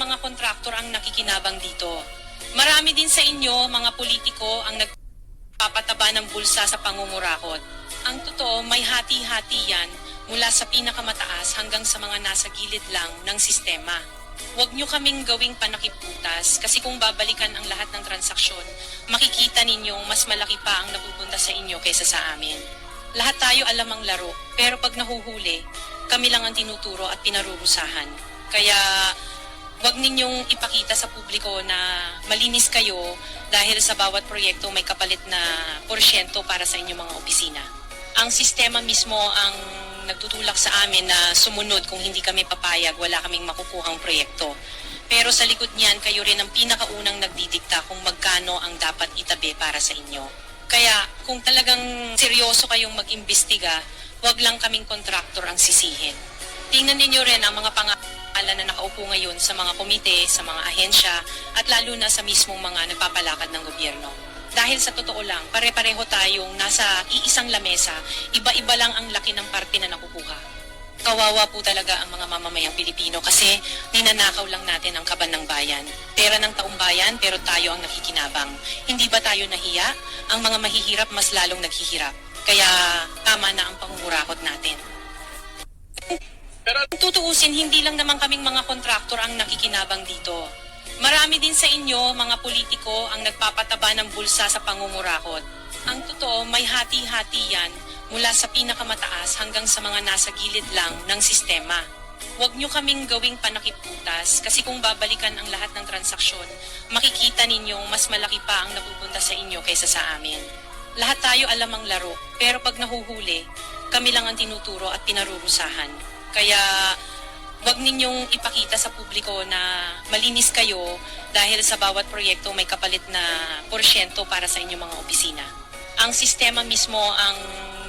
mga kontraktor ang nakikinabang dito. Marami din sa inyo, mga politiko, ang nagpapataba ng bulsa sa pangungurakot. Ang totoo, may hati-hati yan mula sa pinakamataas hanggang sa mga nasa gilid lang ng sistema. Huwag nyo kaming gawing panakiputas kasi kung babalikan ang lahat ng transaksyon, makikita ninyong mas malaki pa ang napupunta sa inyo kaysa sa amin. Lahat tayo alam ang laro, pero pag nahuhuli, kami lang ang tinuturo at pinarurusahan. Kaya huwag ninyong ipakita sa publiko na malinis kayo dahil sa bawat proyekto may kapalit na porsyento para sa inyong mga opisina. Ang sistema mismo ang nagtutulak sa amin na sumunod kung hindi kami papayag, wala kaming makukuhang proyekto. Pero sa likod niyan, kayo rin ang pinakaunang nagdidikta kung magkano ang dapat itabi para sa inyo. Kaya kung talagang seryoso kayong mag-imbestiga, huwag lang kaming kontraktor ang sisihin. Tingnan ninyo rin ang mga pangalan na nakaupo ngayon sa mga komite, sa mga ahensya, at lalo na sa mismong mga nagpapalakad ng gobyerno. Dahil sa totoo lang, pare-pareho tayong nasa iisang lamesa, iba-iba lang ang laki ng parte na nakukuha. Kawawa po talaga ang mga mamamayang Pilipino kasi ninanakaw lang natin ang kaban ng bayan. Pera ng taong bayan pero tayo ang nakikinabang. Hindi ba tayo nahiya? Ang mga mahihirap mas lalong naghihirap. Kaya tama na ang pangungurakot natin. Kung tutuusin, hindi lang naman kaming mga kontraktor ang nakikinabang dito. Marami din sa inyo, mga politiko, ang nagpapataba ng bulsa sa pangungurakot. Ang totoo, may hati-hati yan mula sa pinakamataas hanggang sa mga nasa gilid lang ng sistema. Huwag nyo kaming gawing panakiputas kasi kung babalikan ang lahat ng transaksyon, makikita ninyong mas malaki pa ang napupunta sa inyo kaysa sa amin. Lahat tayo alam ang laro, pero pag nahuhuli, kami lang ang tinuturo at pinarurusahan. Kaya huwag ninyong ipakita sa publiko na malinis kayo dahil sa bawat proyekto may kapalit na porsyento para sa inyong mga opisina. Ang sistema mismo ang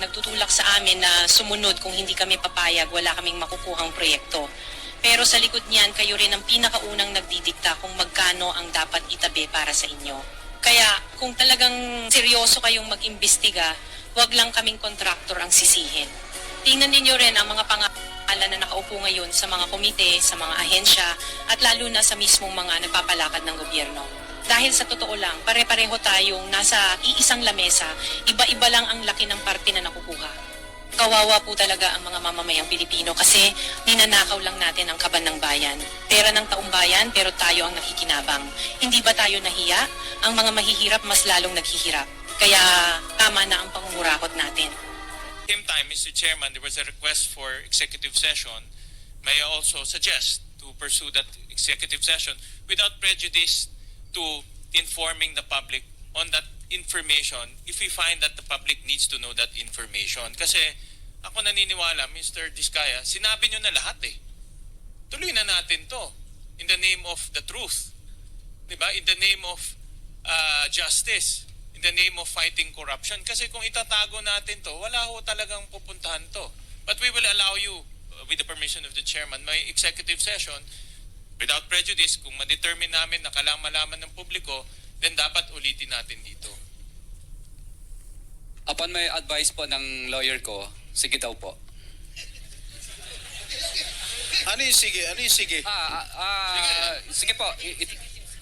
nagtutulak sa amin na sumunod kung hindi kami papayag, wala kaming makukuhang proyekto. Pero sa likod niyan, kayo rin ang pinakaunang nagdidikta kung magkano ang dapat itabi para sa inyo. Kaya kung talagang seryoso kayong mag-imbestiga, huwag lang kaming kontraktor ang sisihin. Tingnan ninyo rin ang mga pangalan na nakaupo ngayon sa mga komite, sa mga ahensya, at lalo na sa mismong mga nagpapalakad ng gobyerno. Dahil sa totoo lang, pare-pareho tayong nasa iisang lamesa, iba-iba lang ang laki ng parte na nakukuha. Kawawa po talaga ang mga mamamayang Pilipino kasi ninanakaw lang natin ang kaban ng bayan. Pera ng taong bayan pero tayo ang nakikinabang. Hindi ba tayo nahiya? Ang mga mahihirap mas lalong naghihirap. Kaya tama na ang pangungurakot natin. Same time, Mr. Chairman, there was a request for executive session. May I also suggest to pursue that executive session without prejudice to informing the public on that information if we find that the public needs to know that information. Kasi ako naniniwala, Mr. Diskaya, sinabi nyo na lahat eh. Tuloy na natin to in the name of the truth. Diba? In the name of justice. In the name of fighting corruption. Kasi kung itatago natin to, wala ho talagang pupuntahan to. But we will allow you, with the permission of the chairman, may executive session without prejudice. Kung ma-determine namin na kailangan malaman ng publiko, then dapat ulitin natin dito. Upon may advice po ng lawyer ko, sige daw po. Ano yung sige? Ano yung sige? Sige po.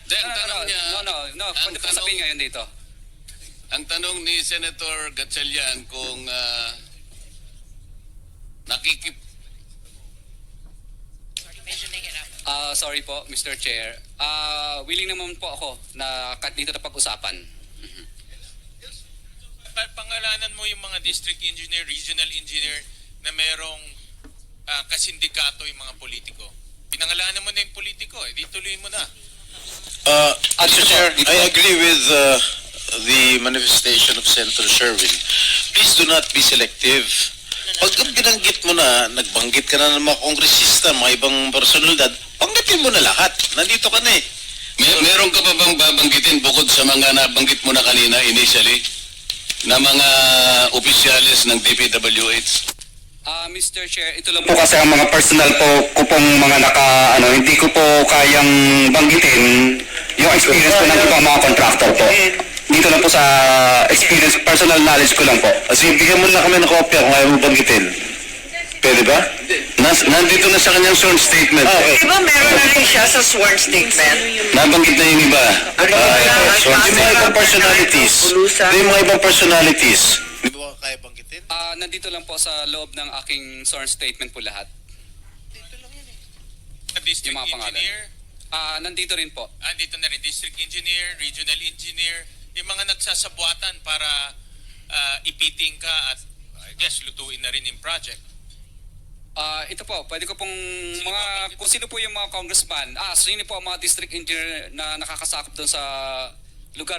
Then, tanong niya, No, pwede po sabihin ngayon dito. ang tanong ni Senator Gatchalian kung Sorry po, Mr. Chair. Willing naman po ako na dito na pag-usapan. Pangalanan mo yung mga district engineer, regional engineer na merong kasindikato yung mga politiko. Pinangalanan mo na yung politiko, di tuloy mo na. Mr. Chair, I agree with the manifestation of Senator Sherwin. Please do not be selective. Pag binanggit mo na, nagbanggit ka na ng mga kongresista, mga ibang personalidad, banggitin mo na lahat. Nandito ka na eh. meron ka pa bang babanggitin bukod sa mga nabanggit mo na kanina initially na mga opisyalis ng DPWH? Mr. Chair, ito lang po kasi ang mga personal ko pong mga hindi ko po kayang banggitin yung experience ko ng ibang mga contractor po. Dito lang po sa experience, personal knowledge ko lang po. Kasi bigyan mo na kami ng kopya kung ayaw mo banggitin. Pwede ba? Nandito na sa kanyang sworn statement. Okay. Di ba meron na rin siya sa sworn statement? Nabanggit na yung iba. Yung mga ibang personalities. Yung mga ibang personalities. Di ba kaya banggitin? Nandito lang po sa loob ng aking sworn statement po lahat. District Yung mga pangalan. engineer, Nandito rin po. dito na rin, district engineer, regional engineer, yung mga nagsasabuatan para ipiting ka at I guess lutuin na rin yung project. Ito po, pwede ko pong kung sino po yung mga congressman, sino po ang mga district engineer na nakakasakop doon sa lugar